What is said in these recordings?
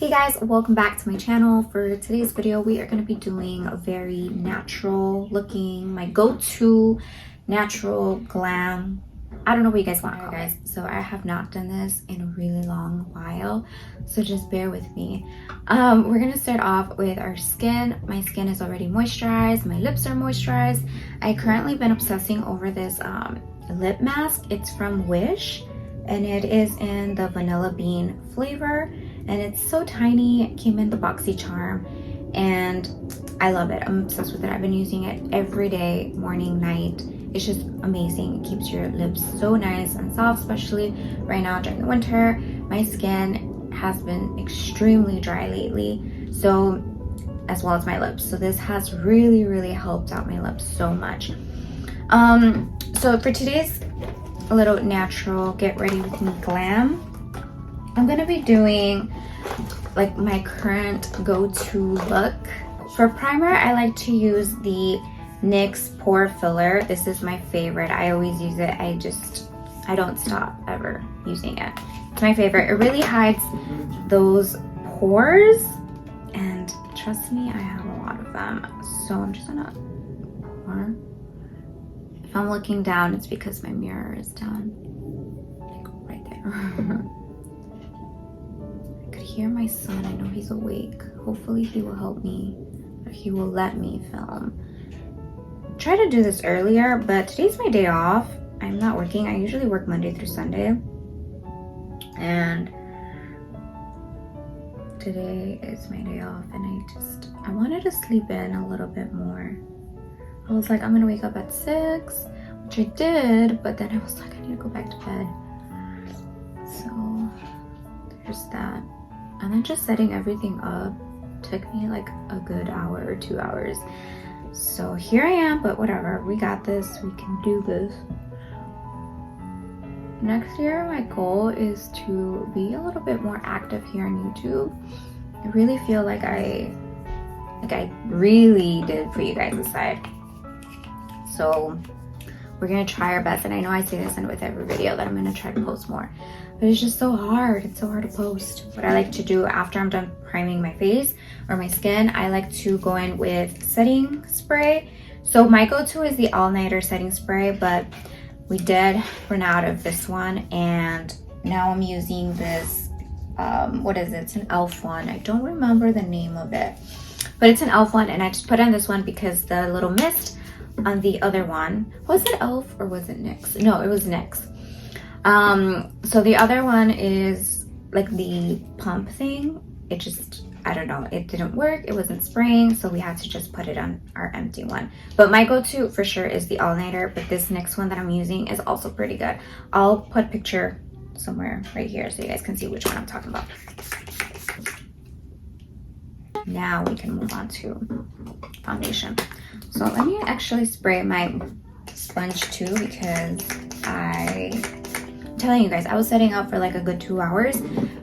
Hey guys, welcome back to my channel. For today's video, we are going to be doing a very natural looking, my go-to natural glam. I don't know what you guys want, guys. So I have not done this in a really long while, so just bear with me. We're going to start off with our skin. My skin is already moisturized. My lips are moisturized. I currently been obsessing over this lip mask. It's from Wish, and it is in the vanilla bean flavor. And it's so tiny. It came in the boxy charm and I love it. I'm obsessed with it. I've been using it every day, morning, night. It's just amazing. It keeps your lips so nice and soft, especially right now during the winter. My skin has been extremely dry lately, so as well as my lips. So this has really helped out my lips so much. So for today's little natural get ready with me glam, I'm gonna be doing like my current go-to look. For primer, I like to use the NYX Pore Filler. This is my favorite. I always use it. I don't stop ever using it. It's my favorite. It really hides those pores, and trust me, I have a lot of them. So I'm just gonna pour. If I'm looking down, it's because my mirror is down, like right there. Hear my son. I know he's awake. Hopefully he will help me, or he will let me film. Try to do this earlier, but today's my day off. I'm not working. I usually work Monday through Sunday, and today is my day off, and I wanted to sleep in a little bit more. I was like, I'm gonna wake up at 6, which I did, but then I was like, I need to go back to bed. So there's that. And then just setting everything up took me like a good hour or 2 hours. So here I am, but whatever, we got this, we can do this. Next year, my goal is to be a little bit more active here on YouTube. I really feel like I really did put you guys aside. So we're gonna try our best, and I know I say this in with every video that I'm gonna try to post more, but it's just so hard. It's so hard to post. What I like to do after I'm done priming my face or my skin, I like to go in with setting spray. So my go-to is the all-nighter setting spray, but we did run out of this one, and now I'm using this what is it? It's an e.l.f. one. I don't remember the name of it, but it's an e.l.f. one, and I just put on this one because the little mist on the other one, was it e.l.f. or was it NYX? No, it was NYX. So the other one is like the pump thing. It just, I don't know, it didn't work. It wasn't spraying, so we had to just put it on our empty one. But my go-to for sure is the all-nighter, but this next one that I'm using is also pretty good. I'll put a picture somewhere right here so you guys can see which one I'm talking about. Now we can move on to foundation. So let me actually spray my sponge too, because I'm telling you guys, I was setting up for like a good 2 hours.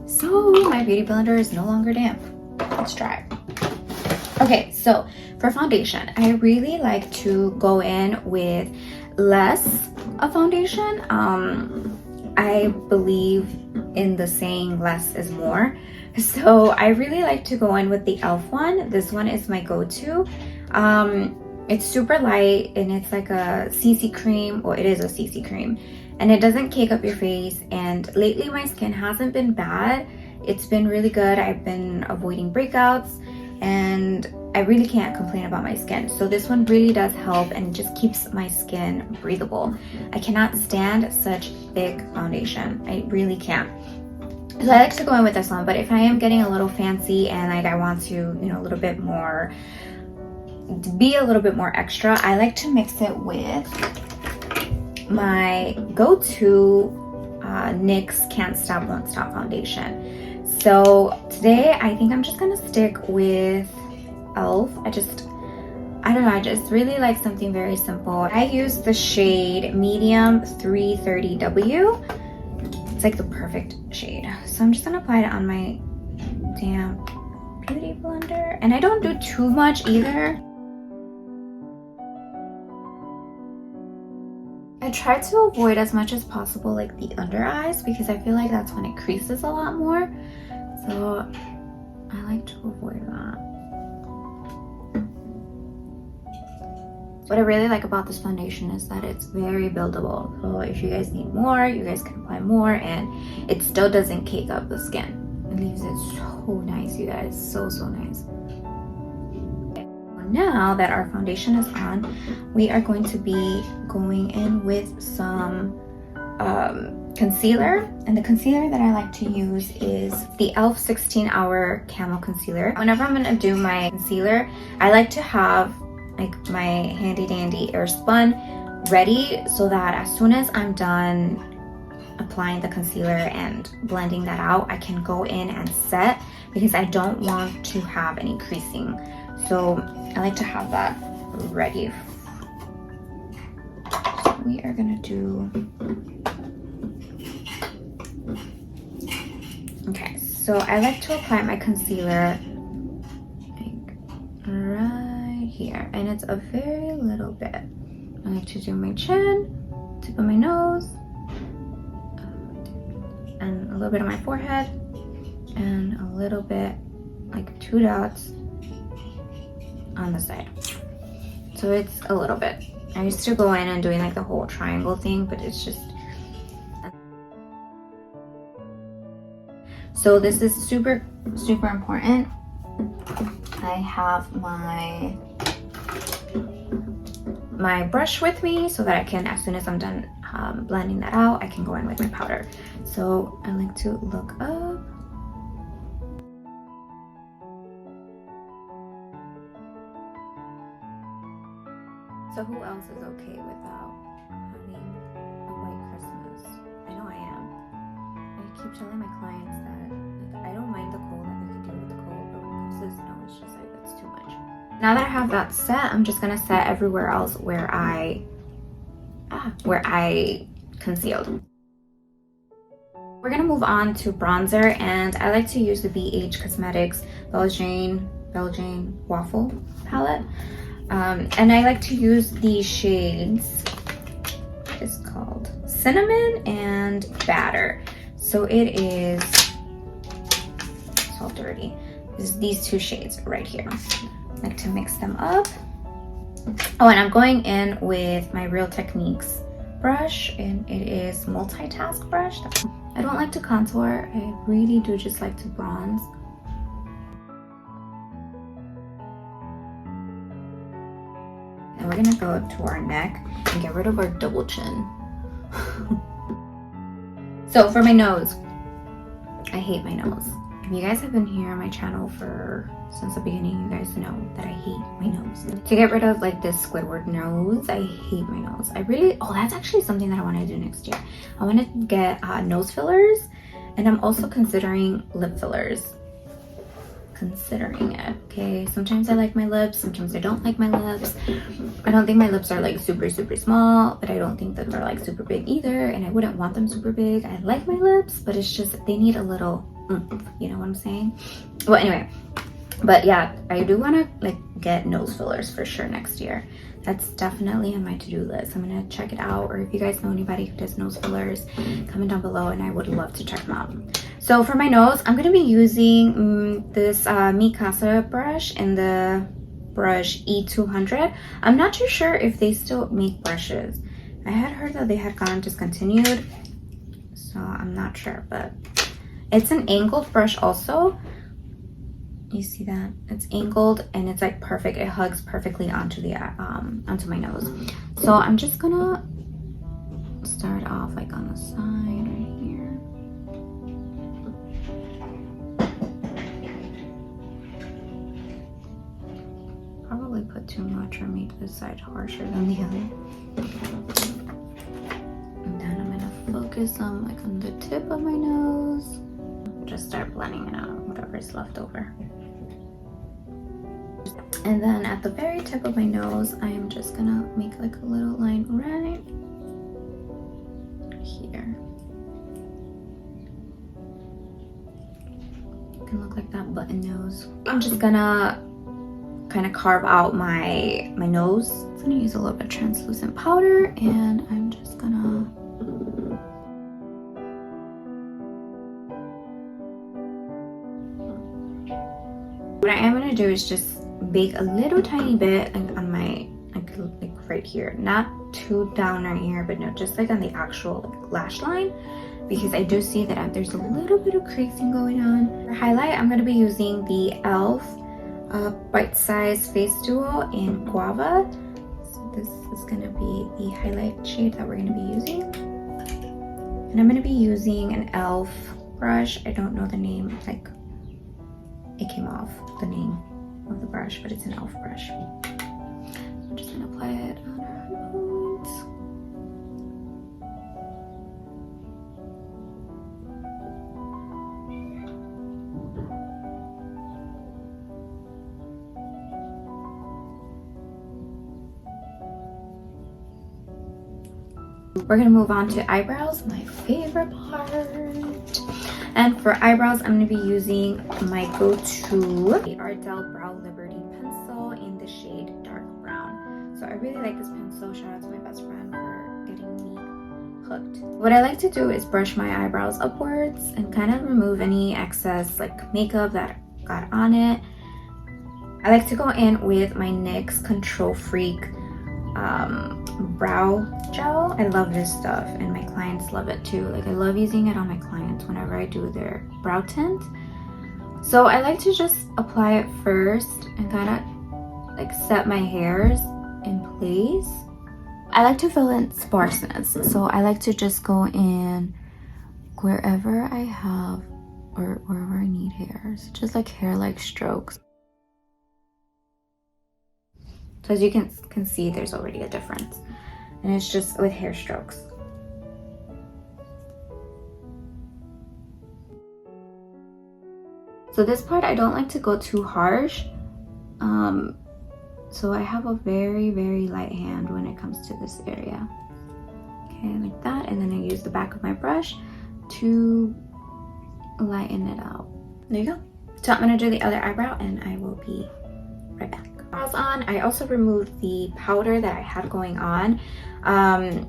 So my beauty blender is no longer damp. It's dry. Okay, so for foundation, I really like to go in with less of foundation. I believe in the saying less is more. So I really like to go in with the e.l.f. one. This one is my go-to. It's super light, and it's like a CC cream, or it is a CC cream, and it doesn't cake up your face. And lately my skin hasn't been bad. It's been really good. I've been avoiding breakouts, and I really can't complain about my skin. So this one really does help, and just keeps my skin breathable. I cannot stand such thick foundation. I really can't. So I like to go in with this one, but if I am getting a little fancy and like I want to, you know, a little bit more, be a little bit more extra, I like to mix it with my go-to NYX Can't Stop Won't Stop foundation. So today I think I'm just gonna stick with e.l.f. I don't know, I just really like something very simple. I use the shade Medium 330W. It's like the perfect shade. So I'm just gonna apply it on my damp beauty blender, and I don't do too much either. I try to avoid as much as possible like the under eyes, because I feel like that's when it creases a lot more. So I like to avoid that. What I really like about this foundation is that it's very buildable. So if you guys need more, you guys can apply more, and it still doesn't cake up the skin. It leaves it so nice, you guys. So nice. Now that our foundation is on, we are going to be going in with some concealer, and the concealer that I like to use is the e.l.f. 16-hour Camo Concealer. Whenever I'm gonna do my concealer, I like to have like my handy dandy Airspun ready so that as soon as I'm done applying the concealer and blending that out, I can go in and set, because I don't want to have any creasing. So I like to have that ready. So we are gonna do, okay, so I like to apply my concealer like right here, and it's a very little bit. I like to do my chin, tip of my nose, and a little bit on my forehead, and a little bit, like 2 dots on the side. So it's a little bit. I used to go in and doing like the whole triangle thing, but it's just, so this is super important. I have my brush with me so that I can, as soon as I'm done blending that out, I can go in with my powder. So I like to look up. So who else is okay without having a white Christmas? I know I am. I keep telling my clients that like, I don't mind the cold, that they can deal with the cold, but when it comes to snow, it's just like, it's too much. Now that I have that set, I'm just gonna set everywhere else where I concealed. We're gonna move on to bronzer, and I like to use the BH Cosmetics Belgian Waffle palette. And I like to use these shades. It's called Cinnamon and Batter. So it is, it's all dirty. It's these 2 shades right here. I like to mix them up. Oh, and I'm going in with my Real Techniques brush, and it is multitask brush. I don't like to contour. I really do just like to bronze. And we're gonna go up to our neck and get rid of our double chin. So for my nose, I hate my nose. If you guys have been here on my channel since the beginning, you guys know that I hate my nose. To get rid of like this Squidward nose, I hate my nose. Oh, that's actually something that I want to do next year. I want to get nose fillers, and I'm also considering lip fillers. Considering it, okay? Sometimes I like my lips, sometimes I don't like my lips. I don't think my lips are like super small, but I don't think that they're like super big either, and I wouldn't want them super big. I like my lips, but it's just they need a little you know what I'm saying? Well, anyway, but yeah, I do want to like get nose fillers for sure next year. That's definitely on my to-do list. I'm gonna check it out, or if you guys know anybody who does nose fillers, comment down below and I would love to check them out. So for my nose, I'm gonna be using this Mikasa brush and the brush E200. I'm not too sure if they still make brushes. I had heard that they had gone discontinued, so I'm not sure, but it's an angled brush also. You see that? It's angled and it's like perfect. It hugs perfectly onto the onto my nose. So I'm just gonna start off like on the side right here. Probably put too much or made this side harsher than the other. And then I'm gonna focus on like on the tip of my nose. Just start blending it out, whatever's left over. And then at the very tip of my nose, I am just gonna make like a little line right here. It can look like that button nose. I'm just gonna kind of carve out my nose. I'm gonna use a little bit of translucent powder, and I'm just gonna What I am going to do is just bake a little tiny bit on my like right here, not too down right here, but no, just like on the actual like lash line, because I do see that there's a little bit of creasing going on. For highlight, I'm going to be using the e.l.f. Bite Size Face Duo in Guava. So this is going to be the highlight shade that we're going to be using. And I'm going to be using an e.l.f. brush. I don't know the name, like it came off the name of the brush, but it's an e.l.f. brush. So I'm just going to apply it on our bones. We're gonna move on to eyebrows, my favorite part. And for eyebrows, I'm gonna be using my go-to, the Ardell Brow Liberty pencil in the shade dark brown. So I really like this pencil. Shout out to my best friend for getting me hooked. What I like to do is brush my eyebrows upwards and kind of remove any excess like makeup that got on it. I like to go in with my NYX Control Freak brow gel. I love this stuff and my clients love it too. Like I love using it on my clients whenever I do their brow tint. So I like to just apply it first and kind of like set my hairs in place. I like to fill in sparseness, so I like to just go in wherever I have or wherever I need hairs, just like hair-like strokes. So as you can see, there's already a difference. And it's just with hair strokes. So this part, I don't like to go too harsh. So I have a very, very light hand when it comes to this area. Okay, like that. And then I use the back of my brush to lighten it out. There you go. So I'm gonna do the other eyebrow and I will be right back. Brows on. I also removed the powder that I had going on, and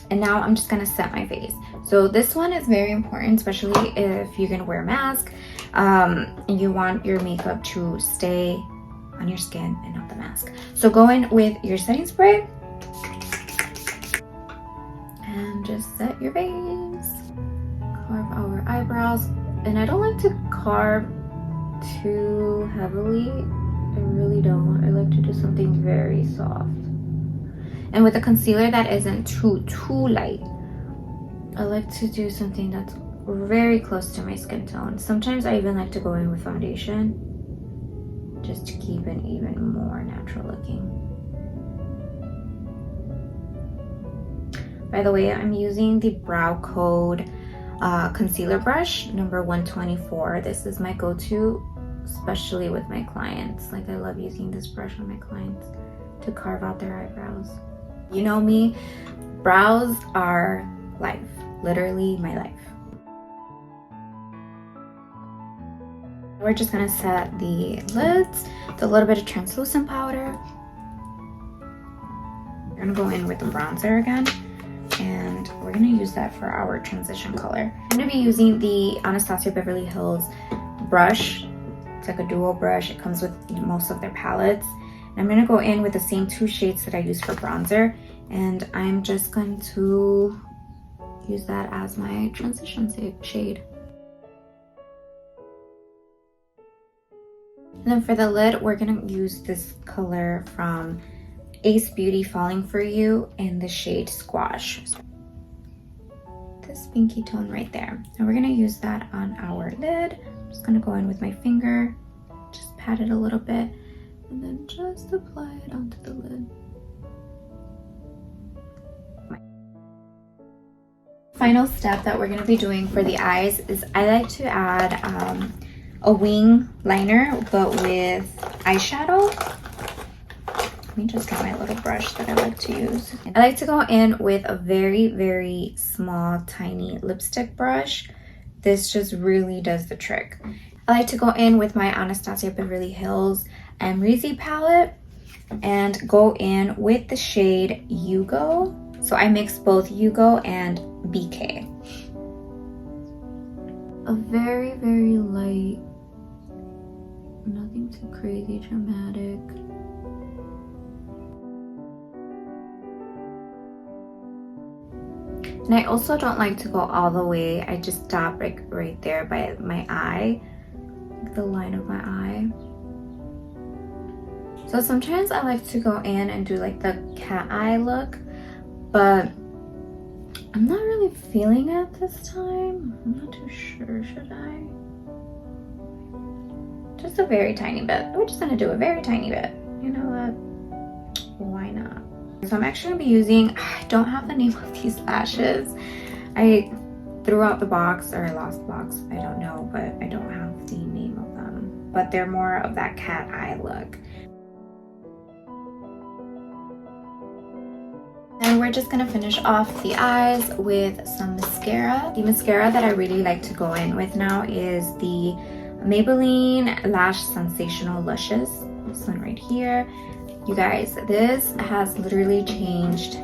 now I'm just gonna set my face. So this one is very important, especially if you're gonna wear a mask and you want your makeup to stay on your skin and not the mask. So go in with your setting spray and just set your face. Carve our eyebrows, and I don't like to carve too heavily. I really don't. I like to do something very soft. And with a concealer that isn't too light, I like to do something that's very close to my skin tone. Sometimes I even like to go in with foundation just to keep it even more natural looking. By the way, I'm using the Brow Code concealer brush number 124. This is my go-to, especially with my clients. Like I love using this brush on my clients to carve out their eyebrows. You know me, brows are life, literally my life. We're just gonna set the lids with a little bit of translucent powder. We're gonna go in with the bronzer again, and we're gonna use that for our transition color. I'm gonna be using the Anastasia Beverly Hills brush. It's like a dual brush. It comes with most of their palettes. And I'm gonna go in with the same two shades that I use for bronzer, and I'm just going to use that as my transition shade. And then for the lid, we're gonna use this color from Ace Beauty, Falling For You, in the shade Squash. This pinky tone right there. And we're gonna use that on our lid. I'm just gonna go in with my finger, just pat it a little bit, and then just apply it onto the lid. Final step that we're gonna be doing for the eyes is I like to add a wing liner, but with eyeshadow. Let me just get my little brush that I like to use. I like to go in with a very, very small, tiny lipstick brush. This just really does the trick. I like to go in with my Anastasia Beverly Hills Amrezy palette and go in with the shade Yugo. So I mix both Yugo and BK. A very, very light Nothing too crazy dramatic. And I also don't like to go all the way. I just stop like right there by my eye, like the line of my eye. So sometimes I like to go in and do like the cat eye look, but I'm not really feeling it this time. I'm not too sure, should I? Just a very tiny bit. We're just gonna do a very tiny bit. You know what? Why not? So I'm actually gonna be using, I don't have the name of these lashes. I threw out the box, or I lost the box, I don't know, but I don't have the name of them. But they're more of that cat eye look. And we're just gonna finish off the eyes with some mascara. The mascara that I really like to go in with now is the Maybelline Lash Sensational Luscious. This one right here. You guys, this has literally changed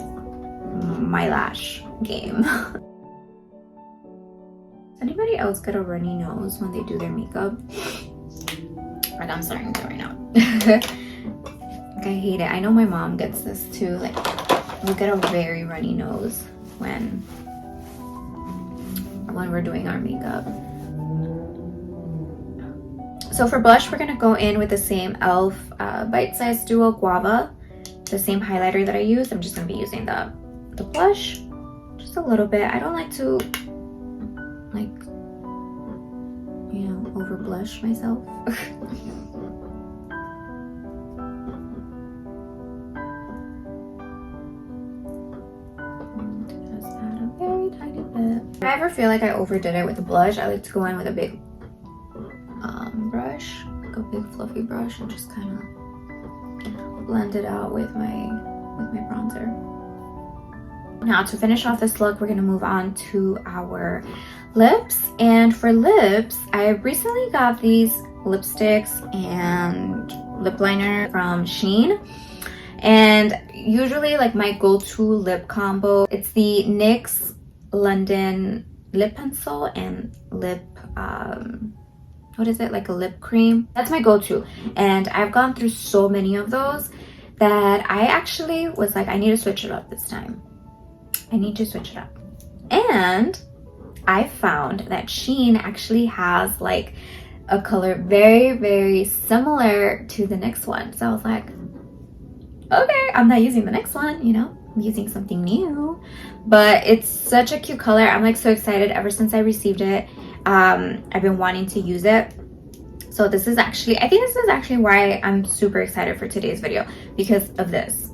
my lash game. Does anybody else get a runny nose when they do their makeup? Like I'm starting to right now. Like I hate it. I know my mom gets this too. Like we get a very runny nose when we're doing our makeup. So for blush, we're gonna go in with the same e.l.f. Bite Size Duo Guava, the same highlighter that I used. I'm just gonna be using the blush, just a little bit. I don't like to, like, you know, over blush myself. Just add a very tiny bit. If I ever feel like I overdid it with the blush, I like to go in with a big brush, like a big fluffy brush, and just kind of blend it out with my bronzer. Now to finish off this look, we're gonna move on to our lips. And for lips, I recently got these lipsticks and lip liner from Shein. And usually like my go-to lip combo, it's the NYX London lip pencil and lip what is it, like a lip cream. That's my go-to, and I've gone through so many of those that I actually was like, I need to switch it up this time. I need to switch it up. And I found that Shein actually has like a color very, very similar to the next one. So I was like, okay, I'm not using the next one, you know, I'm using something new. But it's such a cute color. I'm like so excited ever since I received it. I've been wanting to use it. So this is actually, I think this is actually why I'm super excited for today's video, because of this.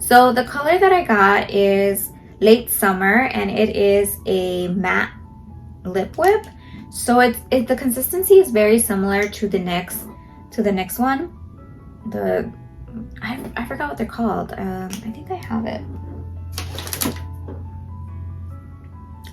So the color that I got is Late Summer, and it is a matte lip whip. So the consistency is very similar to the next one. I forgot what they're called. I think I have it.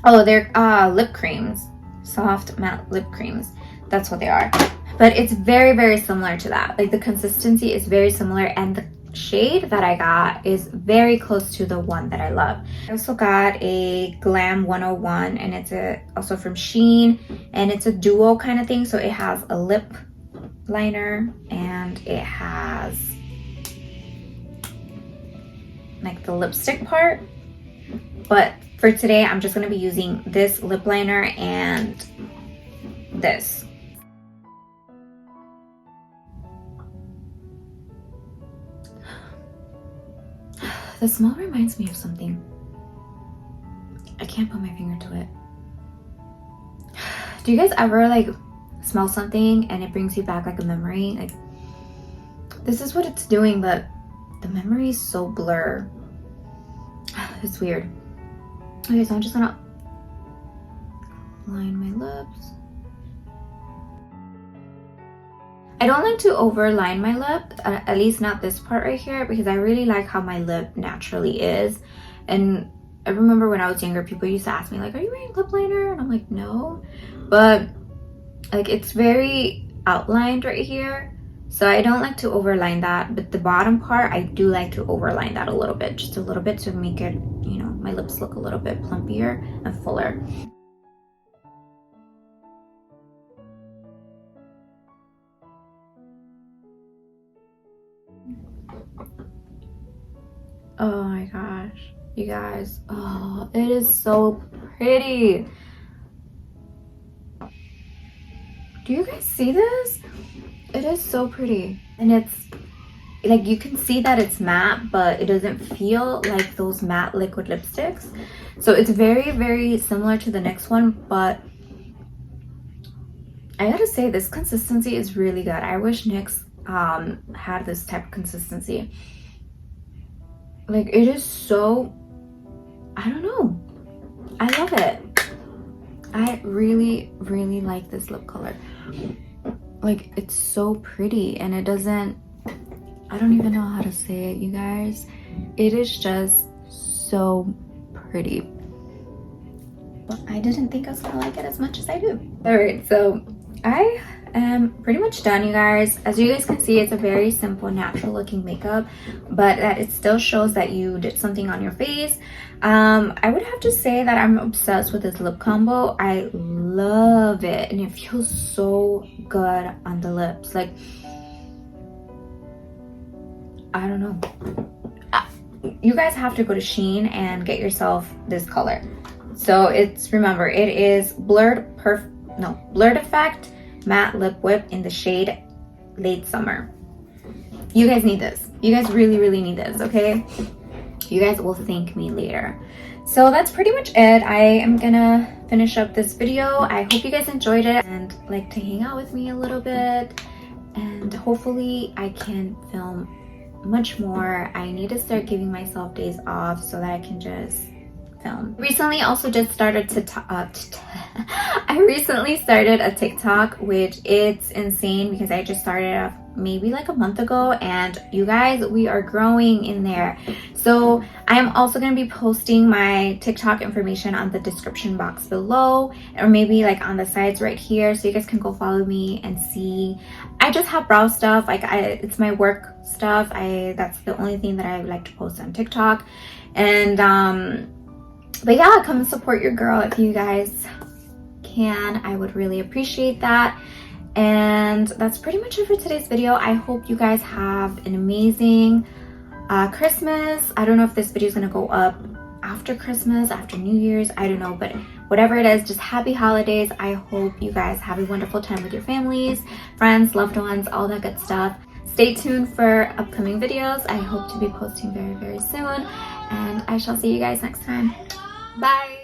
Oh, they're lip creams. Soft matte lip creams. That's what they are. But it's very, very similar to that. Like the consistency is very similar, and the shade that I got is very close to the one that I love. I also got a Glam 101, and it's also from Shein, and it's a duo kind of thing. So it has a lip liner and it has like the lipstick part. But for today, I'm just going to be using this lip liner and this. The smell reminds me of something. I can't put my finger to it. Do you guys ever like smell something and it brings you back like a memory? Like this is what it's doing, but the memory is so blur. It's weird. Okay, so I'm just gonna line my lips. I don't like to overline my lip, at least not this part right here, because I really like how my lip naturally is. And I remember when I was younger, people used to ask me like, are you wearing lip liner? And I'm like, no. But like it's very outlined right here. So I don't like to overline that, but the bottom part, I do like to overline that a little bit, just a little bit to make it, you know, my lips look a little bit plumpier and fuller. Oh my gosh, you guys. Oh, it is so pretty. Do you guys see this? It is so pretty. And it's like, you can see that it's matte, but it doesn't feel like those matte liquid lipsticks. So it's very, very similar to the next one, but I gotta say this consistency is really good. I wish NYX had this type of consistency. Like, it is so, I don't know, I love it. I really, really like this lip color. Like, it's so pretty, and it doesn't, I don't even know how to say it, you guys. It is just so pretty. But I didn't think I was gonna like it as much as I do. All right, so I am pretty much done, you guys. As you guys can see, it's a very simple, natural looking makeup, but it still shows that you did something on your face. I would have to say that I'm obsessed with this lip combo. I love it, and it feels so good on the lips. Like, I don't know. You guys have to go to Shein and get yourself this color. So it's, remember, it is Blurred Effect Matte Lip Whip in the shade Late Summer. You guys need this. You guys really, really need this, okay? You guys will thank me later. So that's pretty much it. I am gonna finish up this video. I hope you guys enjoyed it and like to hang out with me a little bit. And hopefully I can film much more. I need to start giving myself days off so that I can just film. Recently also just started I recently started a TikTok, which it's insane because I just started off maybe like a month ago, and you guys, we are growing in there. So I'm also going to be posting my TikTok information on the description box below, or maybe like on the sides right here, so you guys can go follow me and see. I just have brow stuff, like it's my work stuff. That's the only thing that I like to post on TikTok. And but yeah, come support your girl if you guys can. I would really appreciate that. And that's pretty much it for today's video. I hope you guys have an amazing Christmas. I don't know if this video is gonna go up after Christmas, after New Year's, I don't know, but whatever it is, just happy holidays. I hope you guys have a wonderful time with your families, friends, loved ones, all that good stuff. Stay tuned for upcoming videos. I hope to be posting very, very soon, and I shall see you guys next time. Bye.